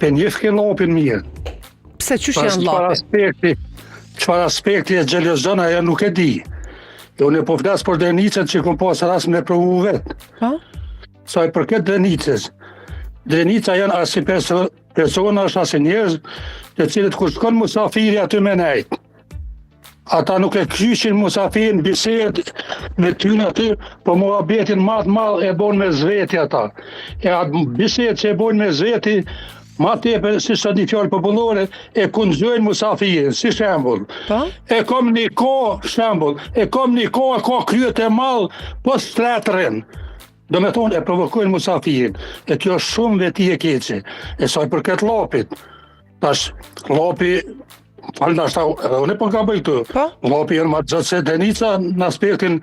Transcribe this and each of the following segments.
Për një fke lopin mirë. Pse qysh janë llopi? Çfarë aspekti e xhelozon ajo nuk e di. Unë po flas për Drenicën që kom pas rast me provu vet. Po? Sa i përket Drenicës. Drenica janë as si persona, as njerëz, të cilët kur shkon musafiri aty me nejt. Ata nuk e kyçin musafirin bisedë me tyne aty, po muhabetin ma të madh e bon me zveti ata. E atë bisedë që e bon me zveti, ma tepër si sa një fjalë popullore, e kunxojnë musafirin, si shembull. Po? E kom një kohë, ka kryet e mall, po stretërin. Do me thonë e provokojnë musafirin. E kjo është shumë veti e keqe. E sa i përket llopit. Tash, llopi, unë po ka bëj këtu. Po? Llopi janë më gjatë se Drenica në aspektin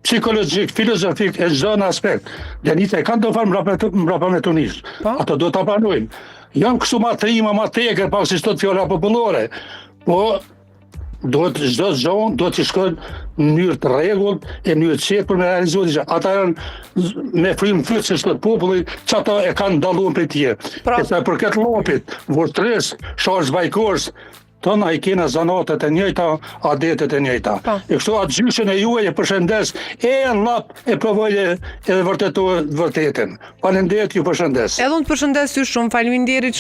psikologjik, filozofik, e çdo në aspekt. Drenica e kanë do farë mbrapa me Tunis. Po? Ato do ta pranojmë. Janë kështu ma trima, ma tegër, pak si sot fjolla popullore. Po, çdo zonë do të shkojnë në mënyrë të rregullt, e mënyrë të qetë për me realizuar diçka. Ata janë me frymë fytyrë se çdo populli, çata e kanë dalluar prej tjerë. Pra- E sa përket llopit, vërtëres, sharz bajkors, tonë i kena zanatet e njëjta, adetet e njëjta. Pa. E kështu atë gjyshen e juaj e përshëndes, e llap e provoje edhe vërtetën. Faleminderit, ju përshëndes. Edhe unë të përshëndes ju shumë, faleminderit.